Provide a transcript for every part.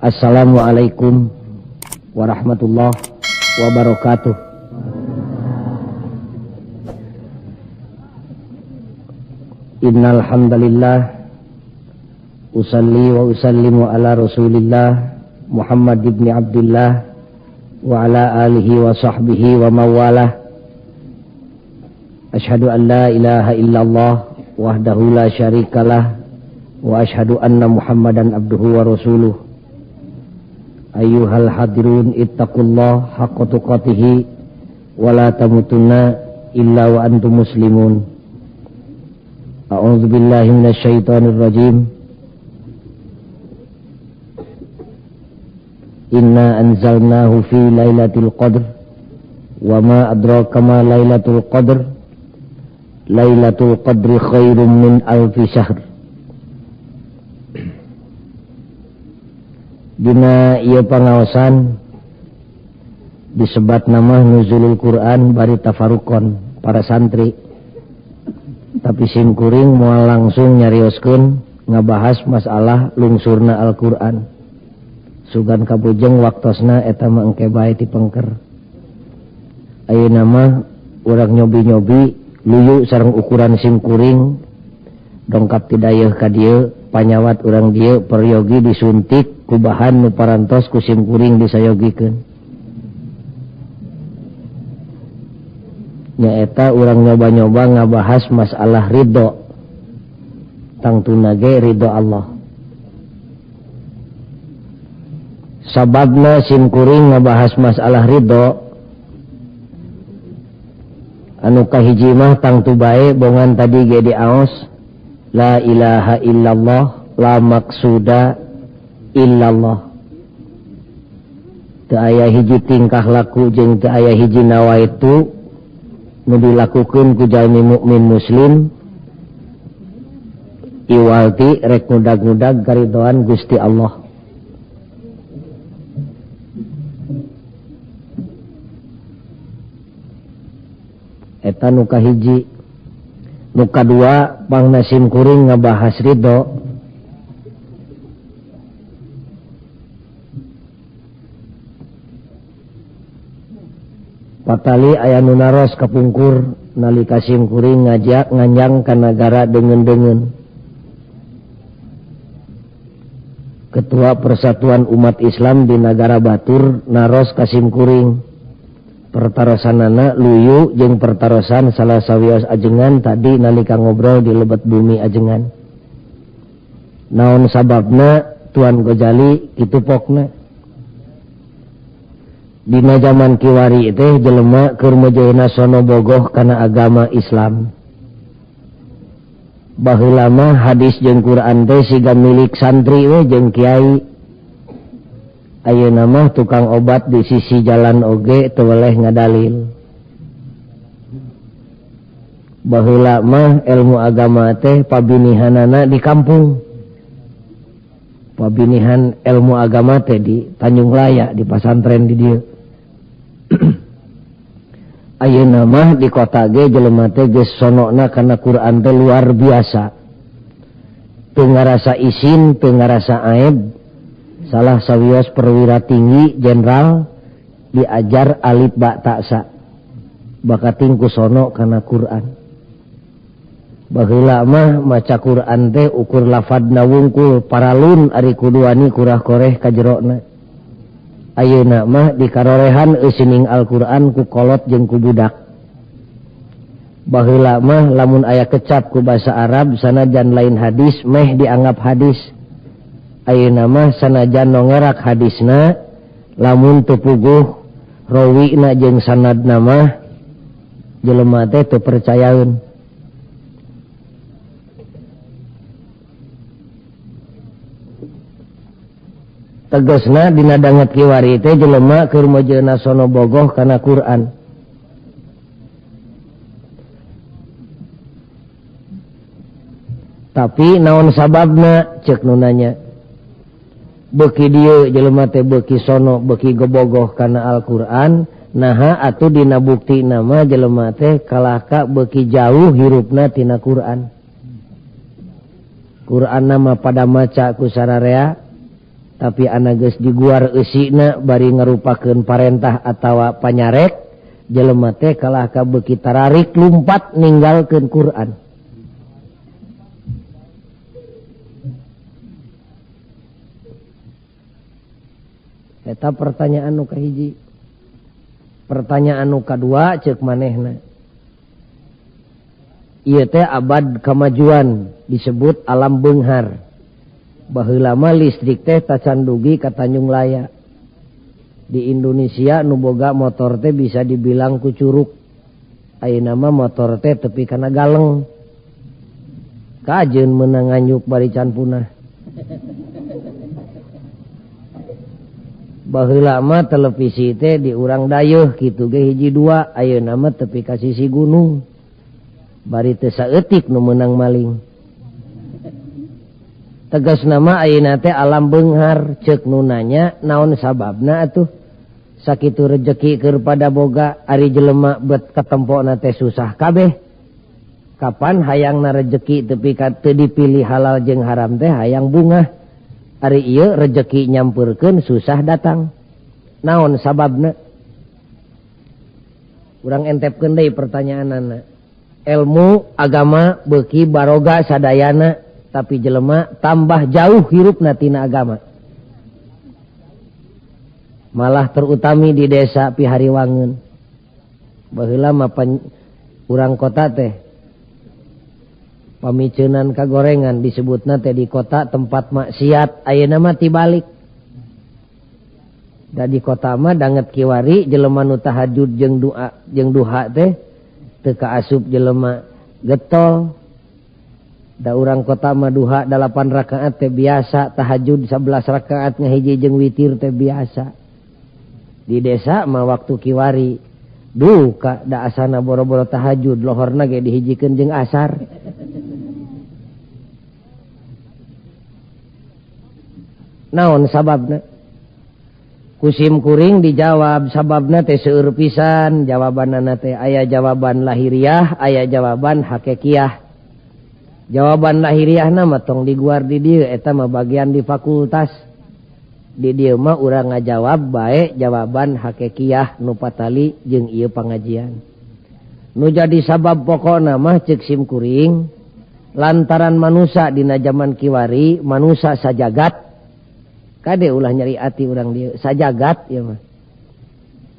Assalamualaikum warahmatullahi wabarakatuh. Innal hamdalillah usalli wa usallimu ala Rasulillah Muhammad ibn Abdullah wa ala alihi wa sahbihi wa mawalah. Asyhadu an la ilaha illallah wahdahu la syarikalah wa asyhadu anna Muhammadan abduhu wa rasuluh. Ayyuhal hadirun ittaqullah haqqa tuqatih wa la tamutunna illa wa antum muslimun. A'udzu billahi minasyaitonir rajim. Inna anzalnahu fi lailatul qadr wa ma adraka ma lailatul qadr. Lailatul qadri khairum min alfi syahr. Dina ieu pangaosan disebat nama nuzulul Quran bari tafarukon para santri. Tapi simkuring moal langsung nyarioskeun ngabahas masalah lungsurna Al-Qur'an. Sugan kabujeng waktosna eta mah engke bae dipengker. Ayeuna mah urang nyobi-nyobi luyu sareng ukuran simkuring dongkap ti dayeuh ka dieu panyawat urang dieu peryogi disuntik ku bahan nu parantos ku simkuring disayogikeun. Nyaeta urang nyoba-nyoba ngabahas masalah ridho. Tangtuna ge ridho Allah. Sababna simkuring ngabahas masalah ridho anu kahiji mah tangtu bae bongan tadi ge diaos la ilaha illallah la maksuda illallah. Teu aya hiji tingkah laku jeung teu aya hiji nawaitu nu dilakukeun ku jalmi mukmin muslim iwalti rek ngudag-ngudag karidhoan Gusti Allah. Eta nu kahiji. Nu kadua pangna simkuring ngabahas ridho. Patali aya nu naros kapungkur nalika simkuring ngajak nganjang ka nagara deungeun-deungeun. Ketua Persatuan Umat Islam di Nagara Batur naros ka simkuring. Pertarosanana luyu jeung pertarosan salah sawios ajengan tadi nalika ngobrol di lebat bumi ajengan. Naon sababna Tuan Gojali kitu pokna. Dina zaman kiwari teh jelema keur mejeuna sono bogoh kana agama Islam. Baheula mah hadis jeung Quran teh siga milik santri we jeung kiai. Ayeuna mah tukang obat di sisi jalan oge teu weleh ngadalil. Baheula mah ilmu agama teh pabinihanana di kampung. Pabinihan ilmu agama teh di Tanjung Laya di pasantren di dieu. Ayeuna mah di kota ge jelema teh geus sonona kana Quran teh luar biasa. Teu ngarasa isin, teu ngarasa aib. Salah sawios perwira tinggi jenderal diajar alif ba ta sa. Bakating ku sono kana Quran. Baheula mah maca Quran teh ukur lafadna wungkul paralun ari kuduani kurah koreh ka jerona. Ayeuna mah dikarorehan eusining Al-Qur'an ku kolot jeung ku budak. Baheula mah lamun aya kecap ku basa Arab sanajan lain hadis meh dianggap hadis. Ayeuna mah sanajan nongerak hadisna lamun teu puguh rawina jeung sanadna mah jelema teh teu percayaeun. Tegasna dina danget kiwari teh jelema keur mejeuna sono bogoh kana Quran. Tapi naon sababna ceuk nu nanya. Beuki dieu jelema teh beuki sono beuki gebogoh kana Al-Qur'an, naha atuh dina buktina mah jelema teh kalahka beuki jauh hirupna tina Qur'an. Qur'an nama pada maca ku sararea tapi anak geus diguar eusina bari ngarupakeun parentah atawa panyarek jelema teh kalah ka beuki tararik lumpat ninggalkeun Quran. Eta pertanyaan nu kahiji. Pertanyaan nu kadua ceuk manehna. Ieu teh abad kamajuan disebut alam beunghar. Baheula mah listrik teh tacan dugi ka Tanjung Laya. Di Indonesia nu boga motor teh bisa dibilang ku curug. Ayeuna mah motor teh tepi kana galeng. Kajeun meunang nganyuk bari can punah. Baheula mah televisi teh di urang dayeuh kitu ge hiji dua, ayeuna mah tepi ka sisi gunung. Bari teu saeutik nu meunang maling. Tegasna mah ayeuna teh alam beunghar, ceuk nu nanya naon sababna atuh? Sakitu rejeki keur pada boga ari jelema bet katempona teh susah kabeh. Kapan hayangna rejeki tepi ka teu dipilih halal jeung haram teh hayang bungah. Ari ieu rejeki nyampeurkeun susah datang. Naon sababna? Urang entepkeun deui pertanyaanana. Ilmu agama beuki baroga sadayana, tapi jelema tambah jauh hirupna tina agama. Malah terutami di desa Pihariwangeun. Baheula mah urang kota teh pamiceunan kagorengan disebutna teh di kota tempat maksiat, ayeuna mah tibalik. Da di kota mah danget kiwari jelema nu tahajud jeung duha teh teu kaasup jelema getol. Da urang kota mah duha 8 rakaat teh biasa, tahajud 11 rakaat ngahiji jeung witir teh biasa. Di desa mah waktu kiwari duka da asana boro-boro tahajud, lohorna ge dihijikeun jeung asar. Naon sababna? Kusim kuring dijawab sababna teh seueur pisan, jawabanna teh aya jawaban lahiriah, aya jawaban hakikiyah. Jawaban lahiriahna mah tong diguar di dieu, eta mah bagian di fakultas. Di dieu mah urang ngajawab bae jawaban hakikiyah nu patali jeung ieu pangajian. Nu jadi sabab pokona mah ceuk sim kuring lantaran manusia dina zaman kiwari, manusia sajagat. Kade ulah nyari ati urang dieu sajagat ya mah.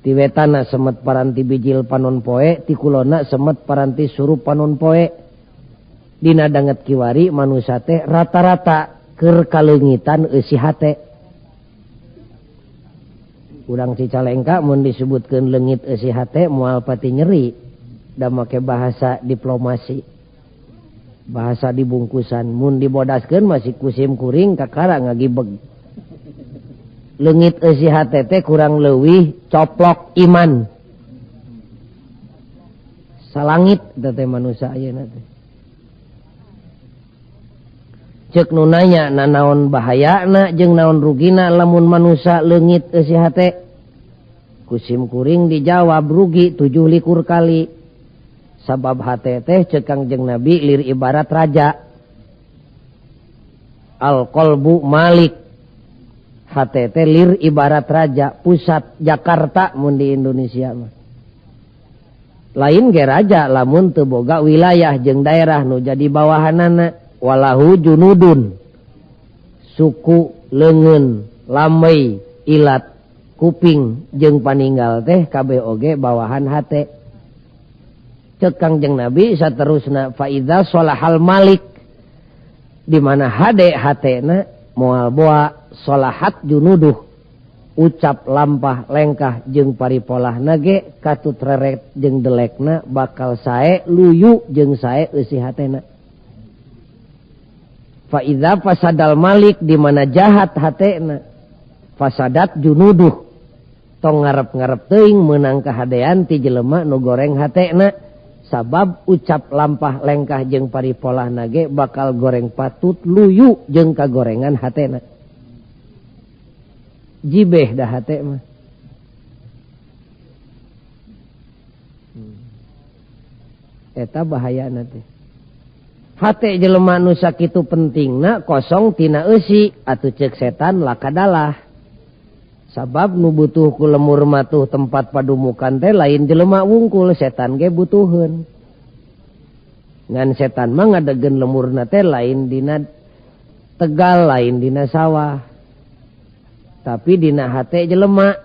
Ti wetana semet paranti bijil panon poe, ti kulona semet paranti surup panon poe. Dina danget kiwari manusia teh rata-rata keur kaleungitan eusi hate. Urang Cicalengka mun disebutkeun leungit eusi hate moal pati nyeri. Da make bahasa diplomasi. Bahasa dibungkusan mun dibodaskeun masih kusim kuring kakara ngagibeg. Leungit eusi hate teh kurang leuwih coplok iman. Salangit teh manusia ayeuna teh. Ceuk nu nanya naon bahayana jeung naon rugina lamun manusia leungit eusi hate. Kusim kuring dijawab rugi 17 kali. Sabab hate teh ceuk Kangjeng Nabi lir ibarat raja. Al qalbu malik. Hate teh lir ibarat raja, pusat Jakarta mun di Indonesia mah. Lain ge raja lamun teu boga wilayah jeung daerah nu jadi bawahanana. Walahu junudun, suku, leungeun, lamei, ilat, kuping jeung paninggal teh kabeh oge bawahan hate. Ceuk Kangjeng Nabi saterusna fa idza shalahal malik, di mana hade hatena moal boa solahat junuduh, ucap lampah lengkah jeung paripolahna ge katut reret jeung delekna bakal sae luyu jeung sae eusi hatena. Fa idza fasadal malik, di mana jahat hatena, fasadat junuduh, tong ngarep-ngarep teuing meunang kahadean ti jelema nu goreng hatena. Sabab ucap lampah lengkah jeung paripolahna ge bakal goreng patut luyu jeung kagorengan hatena. Jibeh dah hate mah. Eta bahayana teh. hate jelema nu sakitu pentingna kosong tina eusi atuh ceuk setan lakadalah. Sabab nu butuh ku lemur matuh tempat padumukan teh lain jelema wungkul, setan ge butuheun. Ngan setan mah ngadegen lemurna teh lain dina Tegal, lain dina sawah. Tapi dina hate jelema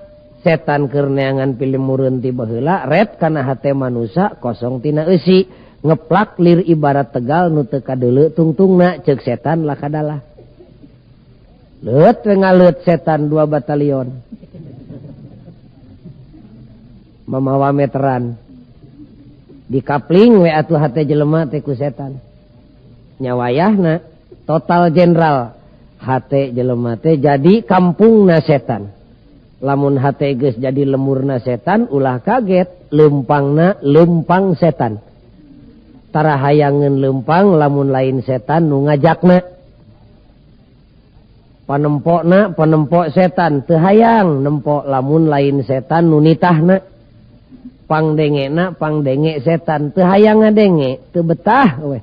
setan keur neangan pilemureun ti baheula ret kana hate manusia kosong tina eusi, ngeplak lir ibarat Tegal nu teu kadeuleu tungtungna ceuk setan lakadalah. Leut we ngaleut setan 2 batalion. Mamawa meteran. Dikapling we atuh hate jelema teh ku setan. Nyawayahna total jenderal hate jelema teh jadi kampungna setan. Lamun hate geus jadi lemurna setan ulah kaget leumpangna leumpang setan. Tara hayangeun leumpang lamun lain setan nu ngajakna. Panempokna panempok setan teu hayang nempok lamun lain setan nu nitahna. Pangdengena pangdenge setan teu hayang ngadenge teu betah we.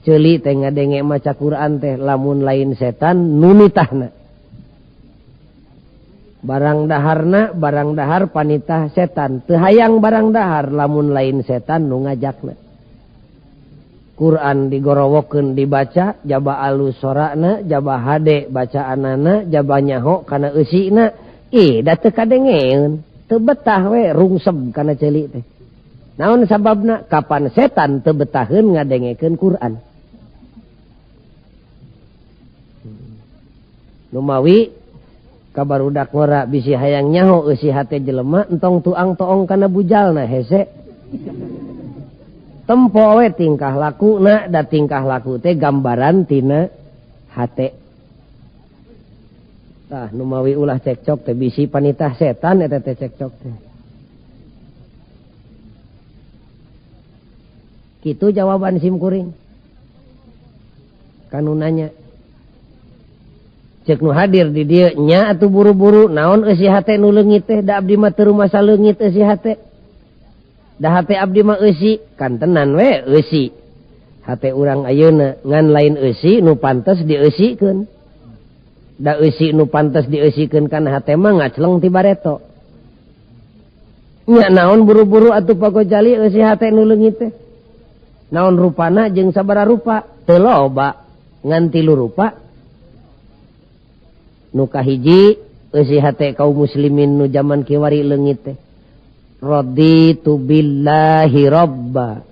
Ceuli teh ngadenge maca Quran teh lamun lain setan nu nitahna. Barang dahar panitah setan teu hayang barang dahar lamun lain setan nu ngajakna. Quran digorowokeun dibaca jaba alus sorana jaba hade bacaanana jaba nyaho kana eusina da teu kadengeun teu betah we rungseb kana ceuli teh. Naon sababna? Kapan setan teu betaheun ngadengekeun Quran. Numawi kabarudak ngora bisi hayang nyaho eusi hate jelema entong tuang toong kana bujalna hese. Tempo we tingkah lakuna da tingkah laku teh gambaran tina hate. Tah numawi ulah cekcok teh bisi panitah setan eta teh cekcok teh. Kitu jawaban simkuring. Kanu nanya. Cek nu hadir di dieu nya atuh buru-buru naon eusi hate nu leungit teh da abdi mah teu rumasa leungit eusi hate. Da hate abdi mah eusi kan tenan we eusi. Hate urang ayeuna ngan lain eusi nu pantes dieusikeun. Da eusi nu pantes dieusikeun kana hate mah ngacleng ti bareto. Nya naon buru-buru atuh pagojali eusi hate nu leungit teh. Naon rupana jeung sabaraha rupa? Teu loba ngan 3 rupa. Nu kahiji eusi hate kaum muslimin nu zaman kiwari leungit teh. Raditu billahi robba.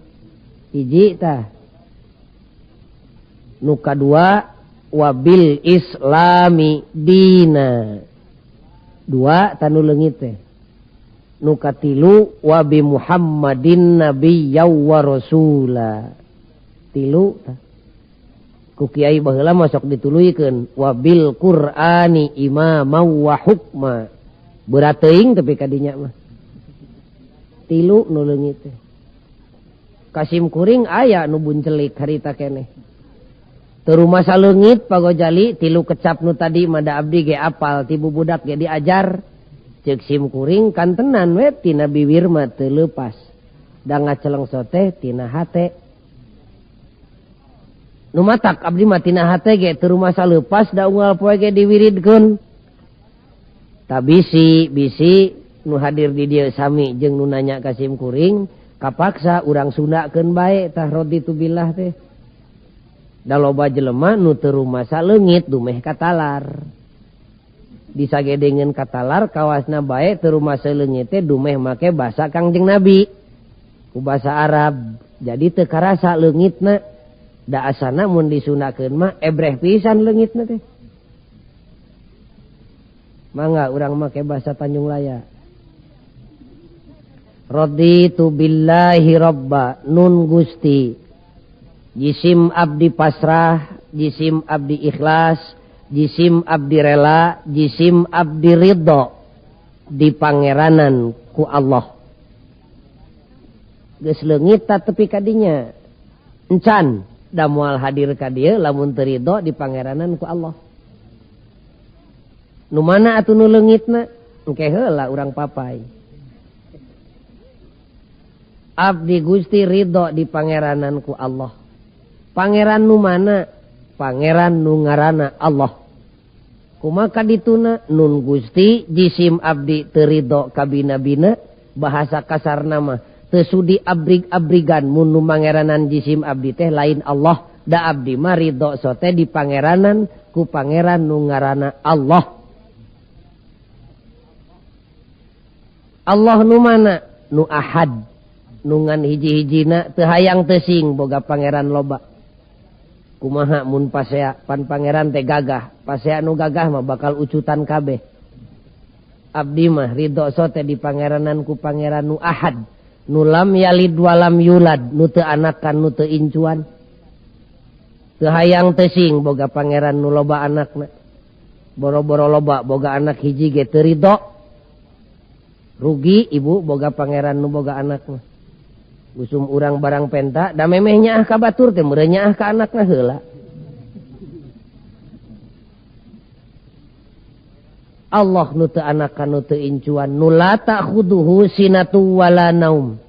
Hiji tah. Nu kadua wabil islami dina. 2 tanu leungit teh. Nu katilu wabi Muhammadin nabiyya wa rasula. 3 tah. Ku kiai baheula masok dituluykeun wabil Qur'ani imama wa hukma. Berat teuing tapi kadinya mah. 3 nu leungit teh. Kasim kuring aya nu buncelik harita keneh. Teu rumasa leungit pagojali 3 kecap nu tadi mada abdi ge apal ti bubudak ge diajar. Ceuk sim kuring kan tenan we tina bibir mah teu leupas. Da ngacelengso teh tina hate. Nu matak abdi mah tina hate ge teu rumasa leupas da unggal poe ge diwiridkeun. Ta bisi nu hadir di dieu sami jeung nu nanya ka sim kuring kapaksa urang sundakeun bae tah raditu billah teh. Da loba jelema nu teu rumasa leungit dumeh katalar. Disagedengeun katalar kawasna bae teu rumasa leungit teh dumeh make basa Kangjeng Nabi. Ku basa Arab. Jadi teu karasa leungitna. Da asana mun disundakeun mah ebreh pisan leungitna teh. Mangga urang make basa Tanjung Laya. Raditu billahi robba nun Gusti. Jisim abdi pasrah, jisim abdi ikhlas, jisim abdi rela, jisim abdi ridho di pangeranan ku Allah. Geus leungit ta tepi kadinya. Encan da moal hadir ka dieu lamun teu ridho di pangeranan ku Allah. Nu mana atuh nu leungitna? Engke heula urang papai. Abdi Gusti ridho di pangeranan ku Allah. Pangeran nu mana? Pangeran nu ngaranna Allah. Kumaha dituna nun Gusti jisim abdi teu ridho ka bina-bina, bahasa kasarna mah teu sudi abrig-abrigan mun nu mangeranan jisim abdi teh lain Allah, da abdi mah ridho sote di pangeranan ku pangeran nu ngaranna Allah. Allah nu mana? Nu ahad, nu ngan hiji-hijina teu hayang teu sing boga pangeran loba. Kumaha mun pasea pan pangeran teh gagah, pasea nu gagah mah bakal ucutan kabeh. Abdi mah ridho sote di pangeranan ku pangeran nu ahad, nu lam yalid walam yulad, nu teu anakan nu teu incuan. Teu hayang teu sing boga pangeran nu loba anakna. Boro-boro loba boga anak hiji ge teu ridho. Rugi ibu boga pangeran nu boga anak mah. Usum urang barang penta da memehnya ah ka batur teh meureunnya ah ka anakna heula. Allah nu teu anakan nu teu incuan, nu la ta'khuduhu sinatu wala naum.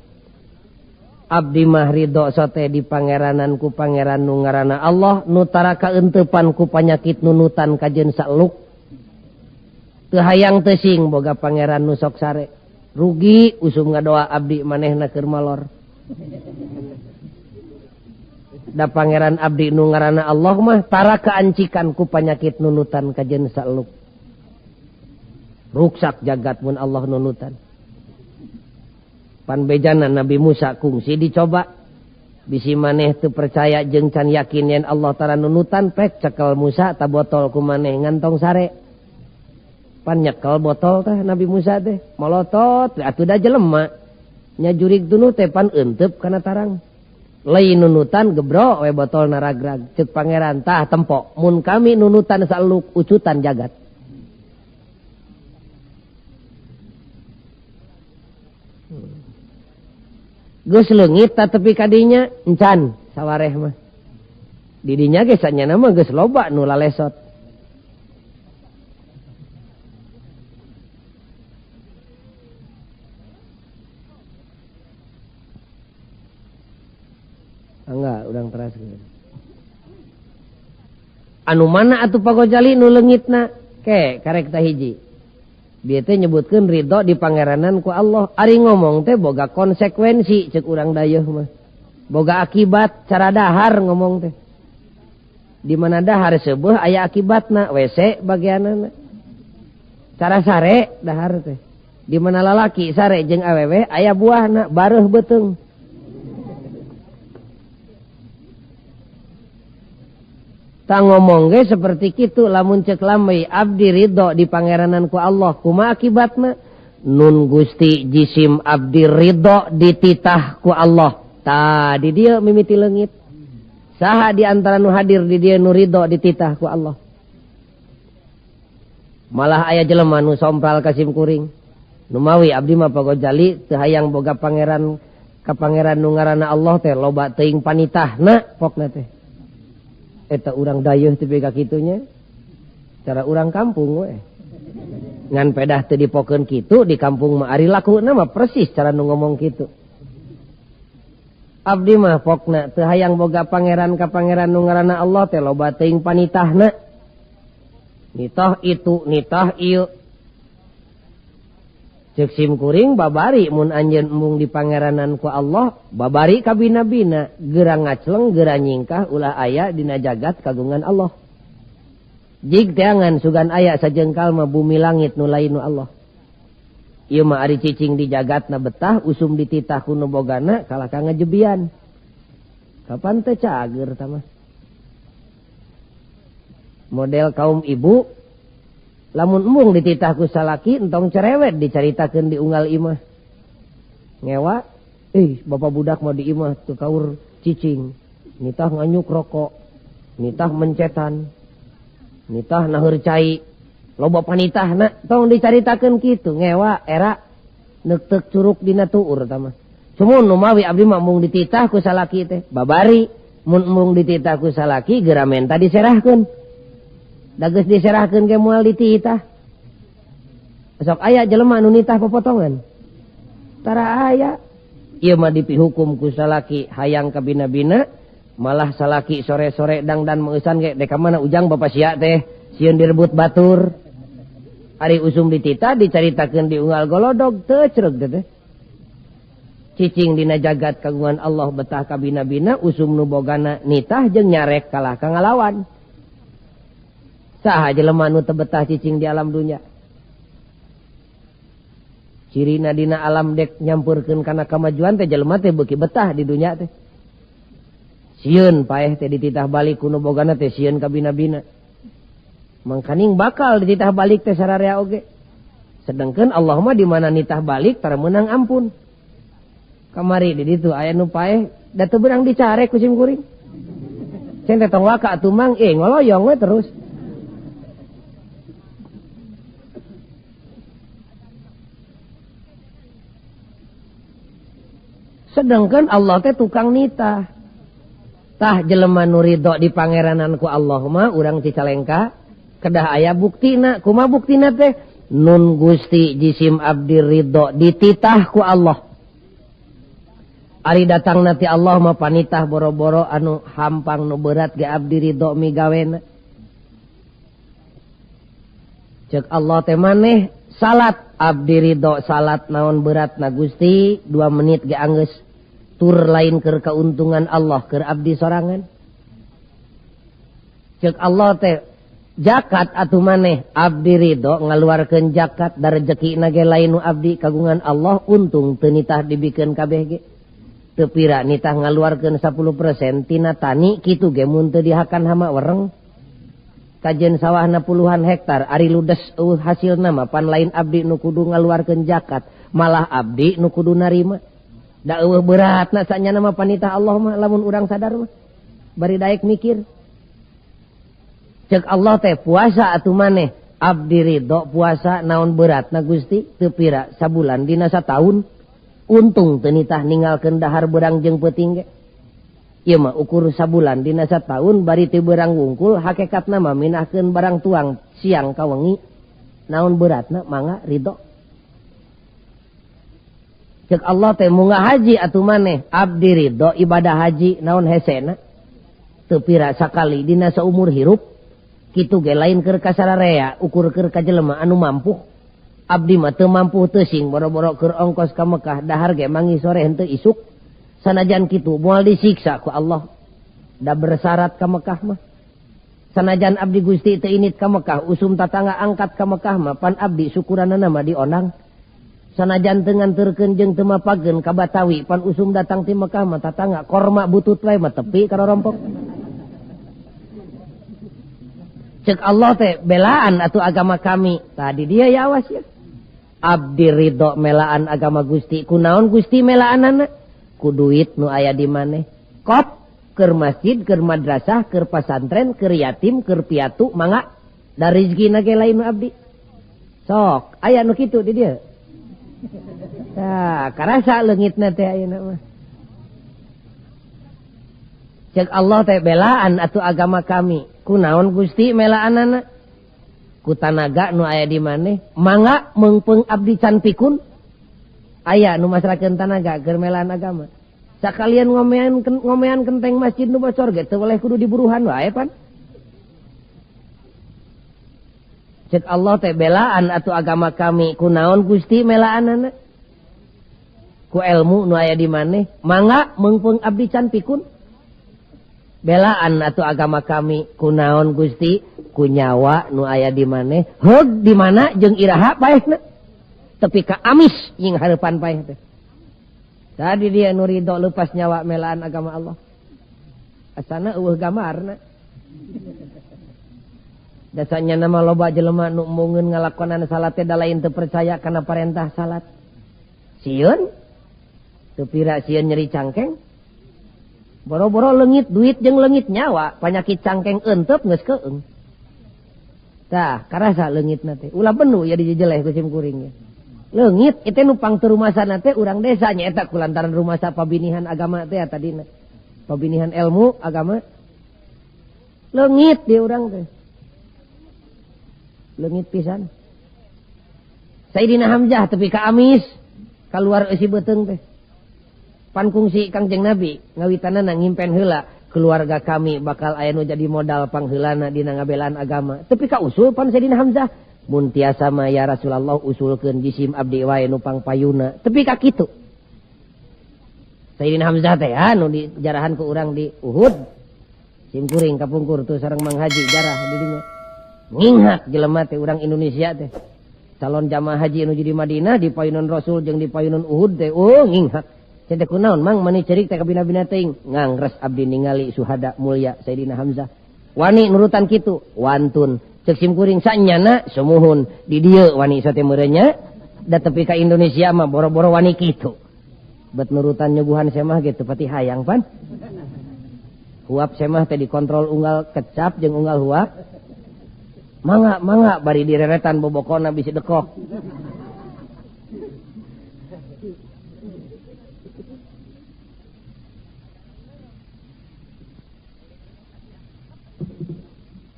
Abdi mah ridho sote di pangeranan ku pangeran nu ngaranna Allah, nu tara kaeuntepan ku panyakit nunutan kajeun saluk. Teu hayang teu sing boga pangeran nu sok sare. Rugi usum ngadoa abdi manehna keur malor. Da pangeran abdi nu ngaranna Allah mah tara kaancikan ku panyakit nunutan kajeun saluk. Ruksak jagat mun Allah nunutan. Pan bejana Nabi Musa kungsi dicoba. Bisi maneh teu percaya jeung can yakin yen Allah tara nunutan pek cekel Musa ta botol ku maneh ngantong sare. Pan nyekel botol teh Nabi Musa teh molotot atuh da jelema nya jurig tunu teh pan euteup kana tarang. Lain nunutan gebro we botol naragrag ceuk pangeran tah tempo mun kami nunutan saluk ucutan jagat. Geus leungit ta tepi kadinya encan sawareh mah. Di dinya ge sanyana mah geus loba nu lalesot. Enggak, udang teras. Anu mana atuh pagojali nu leungitna? Ke karek tah hiji. Bieu teh nyebutkeun ridho di pangeranan ku Allah. Ari ngomong teh boga konsekuensi ceuk urang dayeuh mah. Boga akibat cara dahar ngomong teh. Di mana dahar seubeuh aya akibatna, WC bagianana. Cara sare dahar teh. Di mana lalaki sare jeung awewe aya buahna, bareuh beuteung. Tak ngomong ge seperti kitu lamun ceuk lamai abdi ridho di pangeranan ku Allah kumaha akibatna nun Gusti jisim abdi ridho dititah ku Allah tah di dieu mimiti leungit saha di antara nu hadir di dieu nu ridho dititah ku Allah malah aya jelema nu sompral ka simkuring nu mawi abdi mah pagojali teu hayang boga pangeran ka pangeran nu ngaranna Allah teh loba teuing panitahna pokna teh. Eta urang dayeuh teh bega kitunya. Cara urang kampung we. Ngan pedah teu dipokeun kitu di kampung mah ari lakuna mah persis cara nu ngomong kitu. Abdi mah pokna teu hayang boga pangeran ka pangeran nu ngaranna Allah teh loba teuing panitahna. Nitah itu, nitah ieu. Ceuk simkuring babari mun anjeun embung di pangeranan ku Allah, babari ka bina-bina, geura ngacleng, geura nyingkah ulah aya dina jagat kagungan Allah. Jig teangan sugan aya sajengkal mah bumi langit nu lain nu Allah. Ieu mah ari cicing di jagatna betah usum dititah ku nu bogana kalaka ngajebian. Kapan teh cager tah mah. Model kaum ibu lamun embung dititah ku salaki entong cerewet dicaritakeun di unggal imah. Ngewa, bapak budak mah di imah teu kaur cicing. Nitah nganyuk rokok, nitah mencetan, nitah naheur cai. Loba panitahna tong dicaritakeun kitu ngewa era neuk-teuk curug dina tuur tah mah. Sumun nu mawi abdi mah mung dititah ku salaki teh babari, mun embung dititah ku salaki geura menta diserahkeun. Dageus diserahkeun ke moal dititah. Sok aya jelema nu nitah popotongan. Tara aya. Ieu mah dipihukum ku salaki hayang ka bina-bina, Malah salaki sore-sore dangdan meusan ge deka mana ujang bapak sia teh sieun direbut batur. Ari usum dititah dicaritakeun di unggal golodog teu cereg teh. Cicing dina jagat kagungan Allah betah kabina-bina usum nu bogana nitah jeung nyarek kalah ka ngalawan. Saha jelema nu teu betah cicing di alam dunya. Cirina dina alam dek nyampurkeun kana kamajuan teh jelema teh beuki betah di dunya teh. Sieun paeh teh dititah balik kuno bogana teh sieun kabina-bina. Mangkaning bakal dititah balik teh sararea oge. Sedengkeun Allah mah di mana nitah balik tara meunang ampun. Kamari di ditu aya nu paeh da teu beurang dicarek ku sim kuring. Cen teh tong waka atuh mang ngoloyong we terus. Sedengkeun Allah teh tukang nitah. Tah jelema nu ridho di pangeranan ku Allah mah urang Cicalengka kedah aya buktina. Kumaha buktina teh? Nun Gusti jisim abdi ridho dititah ku Allah. Ari datang nanti Allah mah panitah boro-boro anu hampang nu berat ge abdi ridho migawena. Ceuk Allah teh maneh salat abdi ridho salat naon berat na Gusti 2 menit ge anggeus. Tur lain keur keuntungan Allah keur abdi sorangan. Ceuk Allah teh zakat atuh maneh abdi ridho ngaluarkeun zakat da rezekina ge lain nu abdi kagungan Allah untung teu nitah dibikeun kabeh ge. Teu pira nitah ngaluarkeun 10% tina tani kitu ge mun teu dihakan hama wereng. Kajen sawahna puluhan hektar ari ludes hasilna mah pan lain abdi nu kudu ngaluarkeun zakat, malah abdi nu kudu narima. Da eueuh beratna sanyana mah panitah Allah mah lamun urang sadar mah. Bari daek mikir. Ceuk Allah teh puasa atuh maneh abdi ridho puasa naon beratna Gusti teu pira sabulan dina sataun. Untung teu nitah ninggalkeun dahar beurang jeung peuting ge. Ieu mah ukur sabulan dina sataun bari teu beurang wungkul hakikatna mah minahkeun barang tuang siang ka wengi. Naon beratna mangga ridho. Ceuk Allah teh munga haji atuh maneh abdi ridho ibadah haji naon hesena teu pira sakali dina saumur hirup kitu ge lain keur kasararea ukur keur ka jelema anu mampu abdi mah teu mampu teuing boro-boro keur ongkos ka Mekah dahar ge mangi sore henteu isuk sanajan kitu moal disiksa ku Allah da bersyarat ka Mekah mah sanajan abdi Gusti teu init ka Mekah usum tatangga angkat ka Mekah mah pan abdi syukuranana mah dionang. Sanajan teu nganterkeun jeung teu mapageun ka Batawi pan usum datang ti Mekah mah tatangga korma butut wae mah tepi karorompok. Ceuk Allah teh belaan atuh agama kami. Tadi dia ya awas ya. Abdi ridho melaan agama Gusti. Kunaon Gusti melaanana? Ku duit nu aya di maneh. Kop keur masjid, keur madrasah, keur pasantren, keur yatim, keur piatu mangga da rezekina ge lain nu abdi. Sok aya nu kitu di dieu. Nah, karasa leungitna teh ayeuna mah. Ceuk Allah teh belaan atuh agama kami. Kunaon Gusti melaanana? Ku tanaga nu aya di maneh, mangga meungpeung abdi can pikun. Aya nu masrakeun tanaga keur melaan agama. Sakalian ngomean kenteng masjid nu bocor ge teu boleh kudu diburuhan wae pan. Ceuk Allah teh belaan atuh agama kami. Kunaon Gusti melaanana? Ku ilmu nu aya di maneh, mangga meungpeung abdi can pikun. Belaan atuh agama kami. Kunaon Gusti? Ku nyawa nu aya di maneh, heug di mana jeung iraha paehna. Tepi ka amis jeung hareupan paeh teh. Tadi dia nu ridho leupas nyawa melaan agama Allah. Asana eueuh gamarna. Dasanya nama loba jelema nu mungeun ngalakonan salat teh da lain teu percaya kana parentah salat. Sieun teu pira sieun nyeri cangkeng. Boro-boro leungit duit jeung leungit nyawa, panyakit cangkeng euteup geus keung. Tah, karasa leungitna teh. Ulah benu ya dijejeleh ku sim kuring. Leungit itu nu pangterumasana teh urang desa nya eta kulantaran rumasa pabinihan agama teh tadina. Pabinihan ilmu agama. Leungit di urang teh. Leungit pisan. Sayyidina Hamzah tepi ka amis keluar eusi beuteung teh. Pan kungsi Kangjeng Nabi ngawitanana ngimpen heula keluarga kami bakal aya nu jadi modal pangheulana dina ngabelaan agama. Tapi ka usul pan Sayyidina Hamzah. Mun tiasa mah ya Rasulullah usulkeun jisim abdi wae nu pangpayuna. Tapi ka kitu. Sayyidina Hamzah teh anu dijarahan ku urang di Uhud. Simkuring kapungkur tuh sareng Mang Haji jarah di dinya. Ngingat jelema teh urang Indonesia teh. Calon jamaah haji anu di Madinah di payunan Rasul jeung di payunan Uhud teh ngingat. Cete kunaon mang mani cerik teh ka bina-bina teuing ngangres abdi ningali suhada mulia Sayyidina Hamzah. Wani nurutan kitu wantun ceuk simkuring sanyana sumuhun di dieu wani ieu teh meureunya da tepi ka Indonesia mah boro-boro wani kitu. Bet nurutan nyuguhan semah gitu pati hayang pan. Huap semah teh dikontrol unggal kecap jeung unggal huap. Mangga bari direretan bobokona bisi dekok.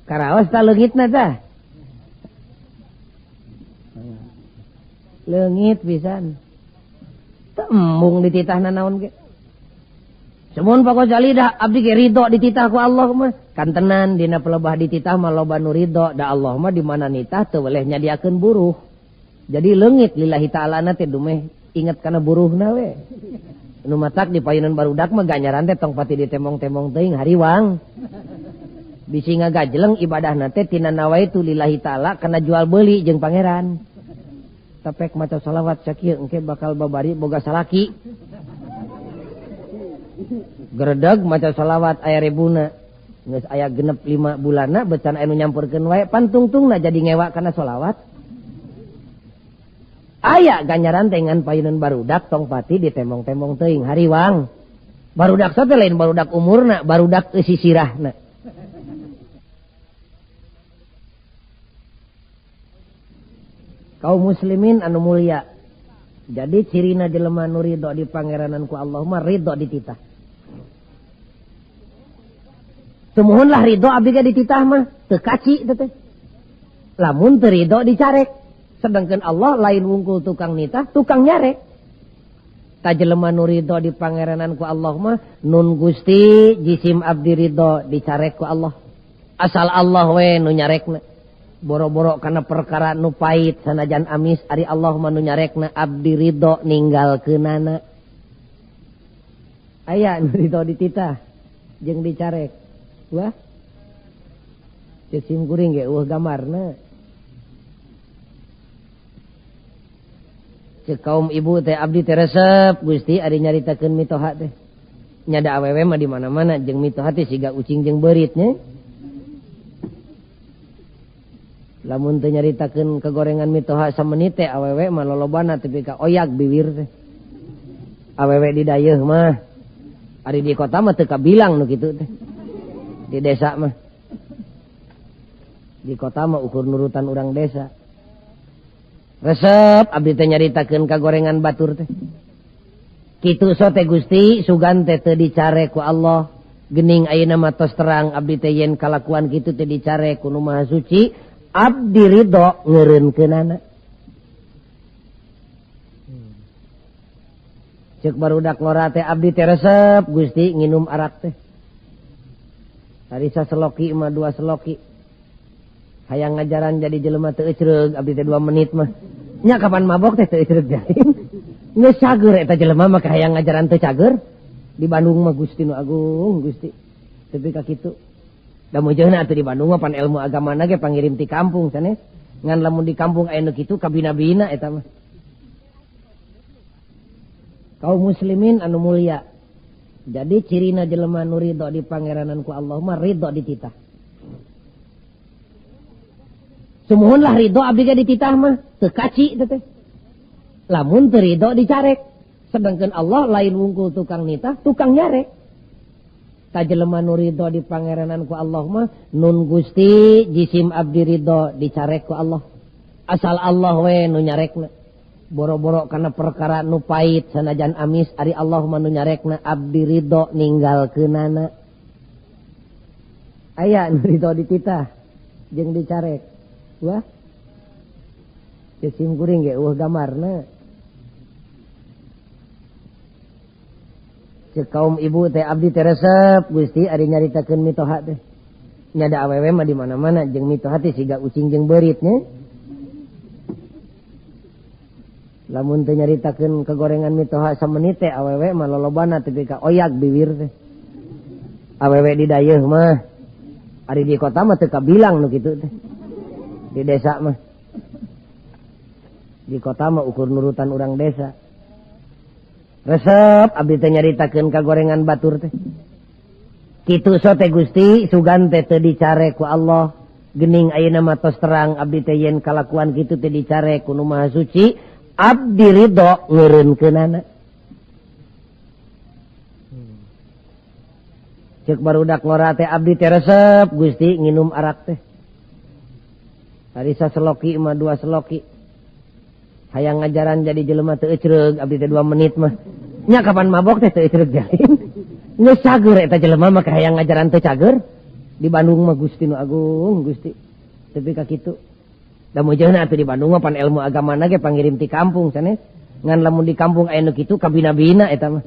Karaos ta leungitna tah. Leungit pisan. Tembung dititahna naon ge. Semun Pak Ghazali dah abdi ge ridho dititah ku Allah mah. Kan tenan dina pelebah dititah mah loba nu ridho da Allah mah di mana nitah teu weleh nyadiakeun buruh. Jadi leungit lillahi ta'ala na teh dumeh inget kana buruhna we. Nu matak di payunan barudak mah ganjaran teh tong pati ditemong-temong teuing hariwang. Bisi ngagajleng ibadahna teh tina nawaitu lillahi ta'ala kana jual beuli jeung pangeran. Tapek maca salawat sakieu engke bakal babari boga salaki. Geredeg maca salawat aya rebuna. Geus aya genep 5 bulanna becan anu nyampurkeun wae pantungtungna jadi ngewa kana salawat. Aya ganjaran teh ngan payunan barudak tong pati ditemong-temong teuing hariwang. Barudak teh lain barudak umurna, barudak eusi sirahna. Kaum muslimin anu mulia. Jadi cirina jelema nu ridho di pangeranan ku Allah mah ridho dititah. Semuhunlah ridho abdi ge dititah mah teu kaci teh. Lamun teu ridho dicarek. Sedangkan Allah lain wungkul tukang nitah, tukang nyarek. Ta jelema nu ridho di pangeranan ku Allah mah nun Gusti jisim abdi ridho dicarek ku Allah. Asal Allah we nu nyarekna. Boro-boro karena perkara nu pait sanajan amis ari Allah mah nu nyarekna abdi ridho ninggalkeunana. Aya nu ridho dititah jeung dicarek. Wah. Cesim kuring ge eueuh gamarna. Ceuk kaum ibu teh abdi teh resep Gusti ari nyaritakeun mitoha teh. Nyada awewe mah di mana-mana jeung mitoha teh siga ucing jeung beurit nya. Lamun teu nyaritakeun kegorengan mitoha samenit teh awewe mah lolobana tepi ka oyak bibir teh. Awewe di dayeuh mah ari di kota mah teu kabilang nu kitu teh. Di desa mah. Di kota mah ukur nurutan urang desa. Resep abdi teh nyaritakeun kagorengan batur teh. Kitu so teh Gusti sugan teh teu dicare ku Allah. Gening ayeuna mah tos terang abdi teh yen kalakuan kitu teh dicare ku Nu Maha Suci. Abdi ridho ngeureunkeunana. Ceuk barudak lora teh abdi teh resep Gusti nginum arak teh. Tadi saseloki mah 2 seloki. Hayang ngajaran jadi jelema teu ecreug abdi teh 2 menit mah. Nya kapan mabok teh teu ecreug jaring. Geus cager eta jelema mah hayang ngajaran teu cager. Di Bandung mah Gusti nu agung Gusti. Tepi ka kitu. Da meujeunna atuh di Bandung mah pan ilmu agamana ge pangirim ti kampung sanes. Ngan lamun di kampung aya nu kitu kabina-bina eta mah. Kaum muslimin anu mulia. Jadi cirina jelema nu ridho di pangeranan ku Allah mah ridho dititah. Sumuhunlah ridho abdi ge dititah mah teu kaci teh. Lamun teu ridho dicarek. Sedangkan Allah lain wungkul tukang nitah, tukang nyarek. Ta jelema nu ridho di pangeranan ku Allah mah nun Gusti jisim abdi ridho dicarek ku Allah. Asal Allah we nu nyarekna. Boro-boro kana perkara nu pait sanajan amis ari Allah mah nu nyarekna abdi ridho ninggalkeunana. Aya nu ridho dititah jeung dicarek. Wah. Cesim kuring ge eueuh gamarna. Cek kaum ibu teh abdi teh resep Gusti ari nyaritakeun mitoha teh. Nyada awewe mah di mana-mana jeung mitoha teh siga ucing jeung beurit nya. Lamun teu nyaritakeun kegorengan mitoha samenit teh awewe mah lolobana tepi ka oyak bibir teh. Awewe di dayeuh mah ari di kota mah teu kabilang nu kitu teh. Di desa mah. Di kota mah ukur nurutan urang desa. Resep abdi teh nyaritakeun kagorengan batur teh. Kitu so teh Gusti sugan teh teu dicare ku Allah. Geuning ayeuna mah tos terang abdi teh yen kalakuan kitu teh dicare ku Nu Maha Suci, abdi ridho ngeureunkeunana. Cek barudak ngora teh abdi teh resep Gusti nginum arak teh. Ari saseloki mah 2 seloki. Hayang ngajaran jadi jelema teu ecreug abdi teh 2 menit mah. Nya kapan mabok teh teu ecreug jalin. Nya cager eta jelema mah hayang ngajaran teu cager. Di Bandung mah Gusti nu agung Gusti. Tapi ka kitu. Da meujeuna atuh di Bandung mah pan ilmu agamana ge pangirim ti kampung sanes. Ngan lamun di kampung aya nu kitu kabina-bina eta mah.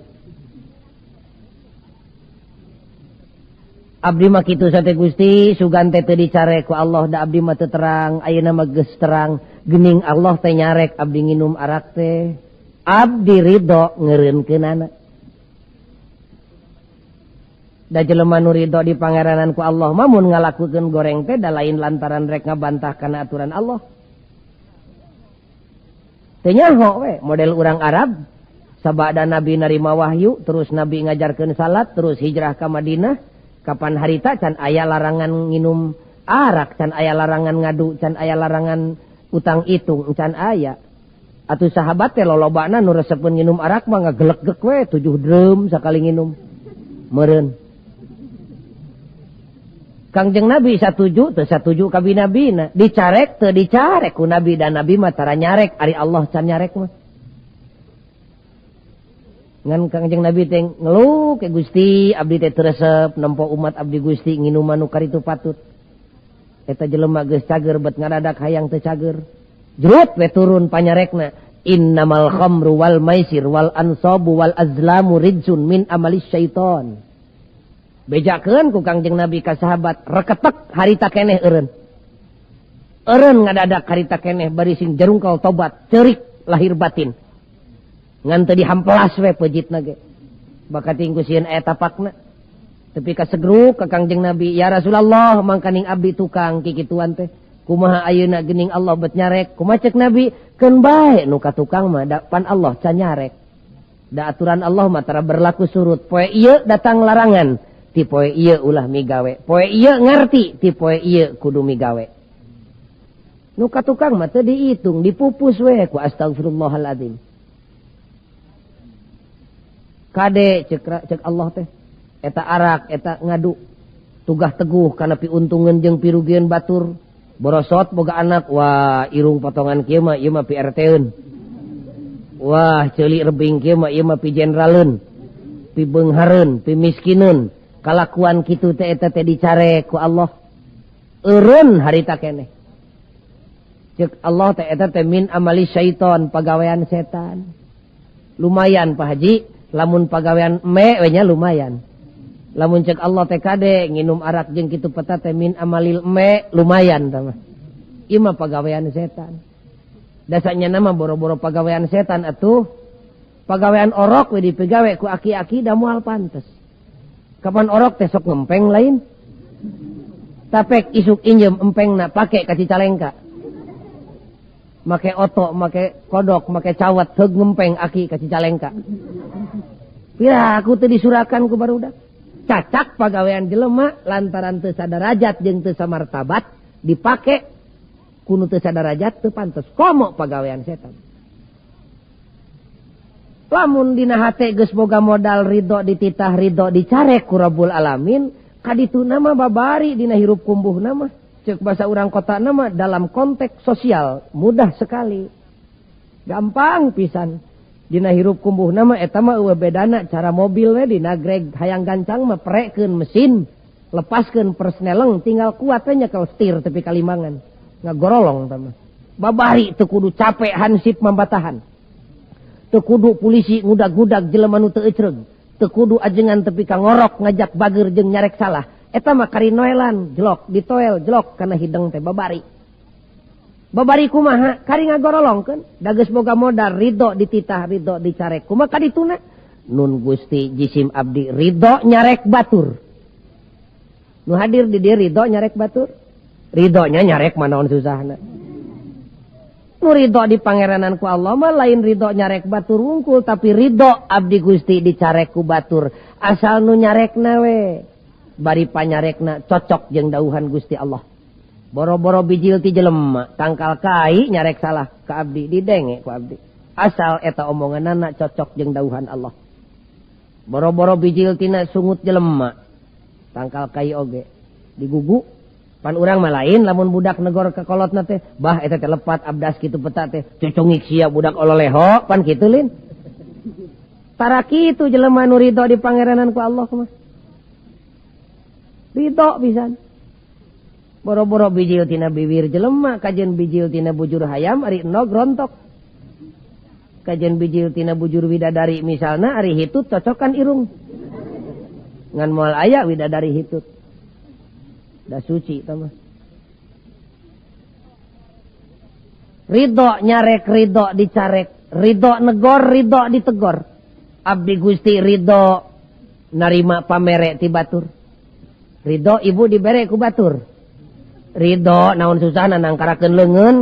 Abdi mah kitu sate Gusti sugan teh teu dicare ku Allah da abdi mah teu terang ayeuna mah geus terang geuning Allah teh nyarek abdi nginum arak teh abdi ridho ngeureunkeunana. Da jelema nu ridho di pangeranan ku Allah mah mun ngalakukeun goreng teh da lain lantaran rek ngabantah kana aturan Allah. Teu nyaho we model urang Arab sabada Nabi narima wahyu terus Nabi ngajarkeun salat terus hijrah ka Madinah. Kapan harita can aya larangan nginum arak, can aya larangan ngadu, can aya larangan utang itung, can aya. Atuh sahabat teh lolobana nu resepkeun nginum arak mah ngageleg-gek we 7 drum sakali nginum. Meureun. Kangjeng Nabi satuju teu satuju ka bina-bina, dicarek teu dicarek ku Nabi dan Nabi mah tara nyarek ari Allah can nyarek mah. Ngan Kangjeng Nabi teh ngeluh ke Gusti abdi teh resep nempo umat abdi Gusti nginuman nu karitu patut. Eta jelema geus cager bet ngadadak hayang teu cager. Jerut we turun panyarekna innamal khamru wal maisir wal ansabu wal azlamu rijsun min amalis syaiton. Bejakeun ku Kangjeng Nabi ka sahabat reketek harita keneh eureun. Eureun ngadadak harita keneh bari sing jarungkal tobat ceurik lahir batin. Ngan teu dihamplas we peujitna ge. Baka tingku sieun aya tapakna. Tepi ka segruk ka Kangjeng Nabi, "Ya Rasulullah, mangkaning abdi tukang kikituan teh. Kumaha ayeuna geuning Allah bet nyarek?" Kumaha ceuk Nabi? "Keun bae nu ka tukang mah da pan Allah can nyarek. Da aturan Allah mah tara berlaku surut. Poe ieu datang larangan, ti poe ieu ulah migawe. Poe ieu ngarti, ti poe ieu kudu migawe." Nu ka tukang mah teu diitung, dipupus we ku astagfirullahaladzim. Kade cek Allah teh eta arak eta ngadu tugah teguh kana piuntungan jeung pirugieun batur borosot boga anak wah irung potongan kieu mah ieu mah pi RT-eun wah ceulik rebing kieu mah ieu mah pi jenderaleun pi beunghareun pi miskineun kalakuan kitu teh eta teh dicare ku Allah eureun harita keneh cek Allah teh eta teh min amali syaiton pagawean setan lumayan Pak Haji lamun pagawean me we nya lumayan. Lamun cek Allah teh kade nginum arak jeung kitu peta teh min amalil me lumayan tah mah. Ieu mah pagawean setan. Dasanya nama boro-boro pagawean setan atuh. Pagawean orok we dipegawe ku aki-aki da moal pantes. Kapan orok teh sok ngempeng lain. Tapek isuk injem empengna pake ka Cicalengka. Make oto, make kodok, make cawat heug ngempeng aki ka Cicalengka. Pira aku teu disurakan ku barudak. Cacak pagawean jelema lantaran teu sadarajat jeung teu samartabat dipake kudu teu sadarajat teu pantes. Komo pagawean setan. Lamun dina hate geus boga modal ridho dititah ridho dicarek ku Rabbul Alamin, kadituna mah babari dina hirup kumbuhna mah. Cek bahasa urang kota nama dalam konteks sosial mudah sekali, gampang pisan. Dina hirup kumbuh nama eta mah eueuh bedana cara mobil we dina greg hayang gancang mah prekeun mesin, lepaskeun persneleng tinggal kuat we nyekel setir tepi kalimbangan. Ngagorolong tah mah. Babari teu kudu capek hansip mambatahan. Teu kudu polisi ngudag-ngudag jelema nu teu ecreug. teu kudu ajengan tepi ka ngorok ngajak bager jeung nyarek salah. Eta mah karinoelan jelok ditoel jelok kana hideng teh babari. Babari kumaha kari ngagorolongkeun da geus boga modal ridho dititah ridho dicarek kumaha kadituna nun Gusti jisim abdi ridho nyarek batur. Nu hadir di dieu ridho nyarek batur. Ridhonya nyarek manaon susahna. Nu ridho di pangeranan ku Allah mah lain ridho nyarek batur wungkul tapi ridho abdi Gusti dicarek ku batur. Asal nu nyarekna we bari panyarekna cocok jeung dauhan Gusti Allah. Boro-boro bijil ti jelema tangkal kai nyarek salah ka abdi didenge ku abdi. Asal eta omonganna cocok jeung dauhan Allah. Boro-boro bijil tina sungut jelema tangkal kai oge digugu pan urang mah lain lamun budak negor ka kolotna teh bah eta teh lepat abdas kitu peta teh cucungik sia budak ololeho pan kitu lin. Tara kitu jelema nu ridho di pangeranan ku Allah mah. Ridho pisan. Boro-boro bijil tina bibir jelema kajen bijil tina bujur hayam ari enog rontok. Kajen bijil tina bujur widadari misalna ari hitut cocokan irung. Ngan moal aya widadari hitut. Da suci tama. Ridho nyarek ridho dicarek, ridho negor ridho ditegor. Abdi Gusti ridho narima pamere ti batur. Ridho ibu dibere ku batur. Ridho naon susahna nangkarakeun leungeun.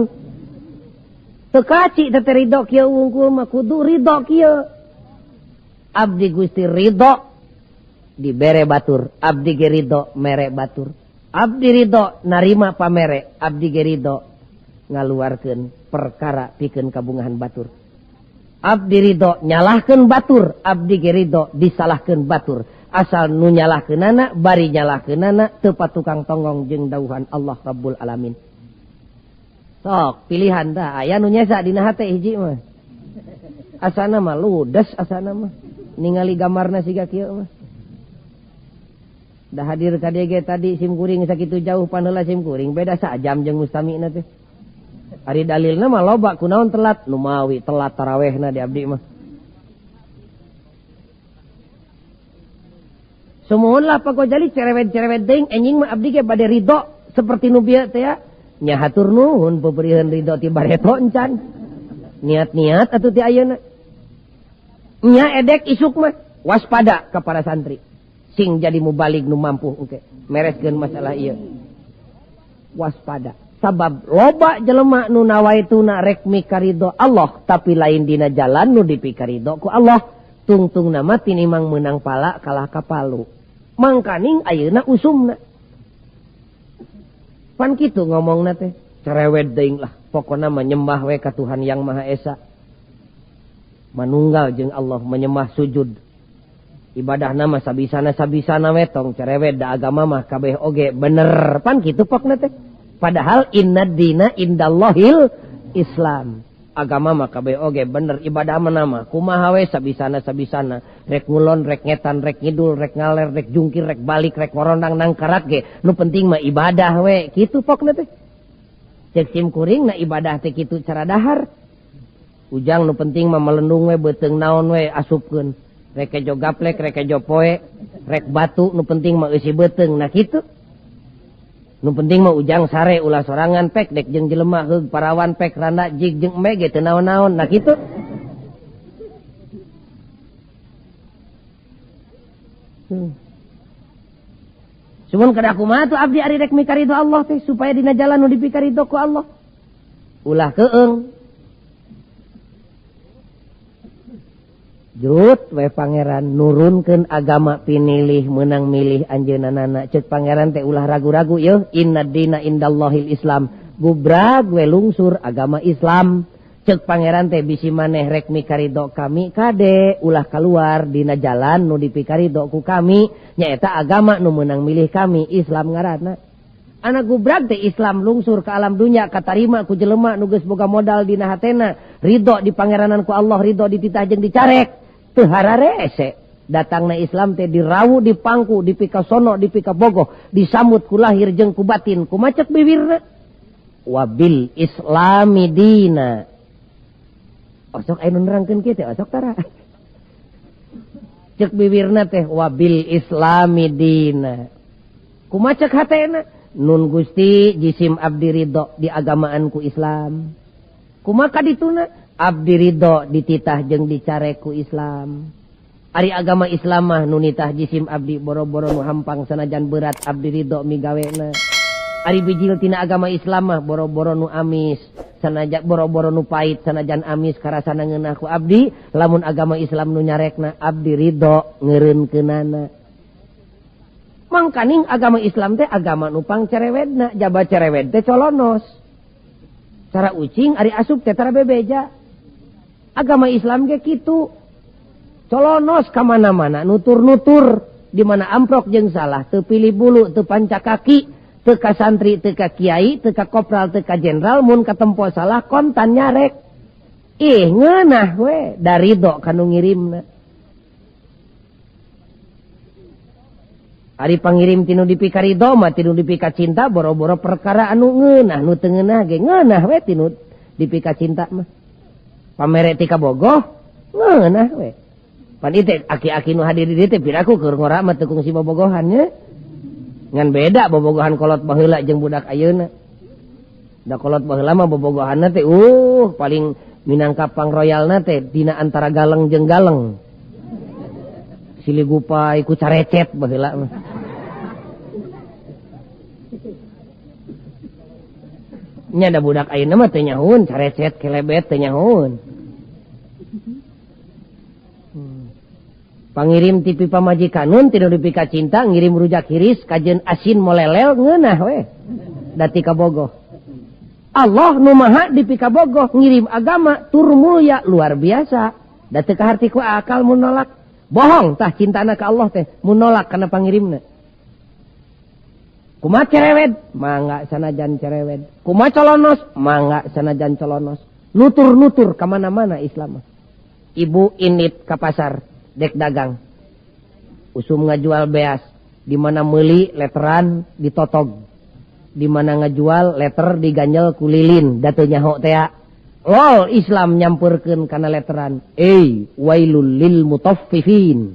Teu kaci teh ridho kieu wungkul mah kudu ridho kieu. Abdi Gusti ridho dibere batur, abdi ge ridho mere batur. Abdi ridho narima pamere, abdi ge ridho ngaluarkeun perkara pikeun kabungahan batur. Abdi ridho nyalahkeun batur, abdi ge ridho disalahkeun batur. Asal nu nyalahkeunana bari nyalahkeunana teu patukang tonggong jeung dauhan Allah Rabbul Alamin. Sok pilihan dah aya nu nyesa dina hate hiji mah. Asana mah ludes asana mah. Ningali gambarna siga kieu mah. Dah hadir ka dieu tadi sim kuring sakitu jauh pan heula sim kuring beda sajam jeung mustamina teh. Ari dalilna mah loba kunaon telat nu mawi telat tarawehna di abdi mah. Sumuhun lah pagojali cerewet-cerewet deing enjing mah abdi ge bade ridho seperti nu bieu teh ya. Nya hatur nuhun paberihan ridho ti bareto encan. Niat-niat atuh ti ayeuna. Nya edek isuk mah waspada ka para santri. Sing jadi mubalig nu mampu engke mereskeun masalah ieu. Waspada. Sabab loba jelema nu nawaituna rek mikaridho Allah tapi lain dina jalan nu dipikaridho ku Allah. Tungtung nama tinimang menang pala kalah kapalu. Mangkaning ayeuna usumna. Pan kitu ngomongna teh. Cerewet deing lah. Pokona menyembah we ka Tuhan Yang Maha Esa. Manunggal jeung Allah menyembah sujud. Ibadah nama sabisana we tong cerewet da agama mah kabeh oge bener. Pan kitu pokna teh. Padahal inna dina indallahil Islam. Agama mah kabeh oge bener ibadah mah kumaha we sabisana rek ngulon rek ngetan rek ngidul rek ngaler rek jungkir rek balik rek ngorondang nang karat ge nu penting mah ibadah we kitu pokna teh cek sim kuring na ibadah teh kitu cara dahar ujang nu penting mah melendung we beuteung naon we asupkeun rek kejo gaplek rek kejo poe rek batu nu penting mah eusi beuteung nah kitu. Nu penting mah ujang sare ulah sorangan pek dek jeung jelema heug parawan pek randa jig jeung embe ge teu naon-naon nah kitu. Sumun kada kumaha tuh abdi ari rek mikaridho Allah teh supaya dina jalan nu dipikaridho ku Allah. Ulah keung. Jurut we pangeran nurunkeun agama pinilih menang milih anjeunana ceuk pangeran teh ulah ragu-ragu yeuh inna dina indallahil Islam gubrag we lungsur agama Islam ceuk pangeran teh bisi maneh rek mikaridho kami kade ulah kaluar dina jalan nu dipikaridho ku kami nyaeta agama nu menang milih kami Islam ngaranna anak gubrag teh Islam lungsur ka alam dunya katarima ku jelema nu geus boga modal dina hatena ridho di pangeranan ku Allah ridho dititah jeung dicarek teu hararese datangna Islam teh dirawu dipangku dipikasono dipikabogoh disambut ku lahir jeung ku batin ku macet bibirna wabil islami dina osok aya nu nerangkeun kieu teh osok tara cek bibirna teh wabil islami dina. Kumaha cek hatena? Nun Gusti jisim abdi ridho di agamaanku Islam. Kumaha kadituna? Abdi ridho dititah jeung dicareku Islam. Ari agama Islam mah nu nitah jisim abdi boro-boro nu hampang sanajan berat abdi ridho migawena. Ari bijil tina agama Islam mah boro-boro nu amis sanajan boro-boro nu pait sanajan amis karasana ngeunah ku abdi. Lamun agama Islam nu nyarekna abdi ridho ngeureunkeunana. Mangkaning agama Islam teh agama nu pang cerewedna, jaba cerewed teh colonos. Cara ucing ari asup teh tara bebeja. Agama Islam ge kitu. Colonos ka mana-mana, nutur-nutur di mana amprok jeung salah, teu pilih bulu, teu panca kaki, teu ka santri, teu ka kiai, teu ka kopral, teu ka jenderal, mun katempo salah kontan nyarek. Ih, ngeunah we, da ridho kanu ngirimna. Ari pangirim tinu dipika ridho mah tinu dipika cinta boro-boro perkara anu ngeunah, nu teu ngeunah ge ngeunah we tinu dipika cinta mah. Pamere tika bogoh ngeunah we. Pan ieu aki-aki nu hadir di dieu teh piraku keur ngora mah teu kungsi bobogohan nya. Ngan beda bobogohan kolot baheula jeung budak ayeuna. Da kolot baheula mah bobogohanna teh paling minangka pang royalna teh dina antara galeng jeung galeng. Siligupai ku carecet baheula mah. Nya da budak ayeuna mah teu nyahoun carecet kelebet teu nyahoun. Pangirim tipi pamajikanun tinu dipika cinta ngirim rujak hiris kajeun asin molelel ngeunah we. Dati ka bogoh. Allah nu maha dipika bogoh ngirim agama tur mulia luar biasa. Da teu kaharti ku akal mun nolak. Bohong tah cintana ka Allah teh mun nolak kana pangirimna. Kumaha cerewed? Mangga sanajan cerewed. Kumaha colonos? Mangga sanajan colonos. Nutur-nutur ka mana-mana Islam. Ibu init ka pasar, dek dagang. Usum ngajual beas, di mana meuli letteran ditotog. Di mana ngajual letter diganjel ku lilin, da teu nyaho teh. Lol Islam nyampurkeun kana letteran. Wailul lil mutaffifin.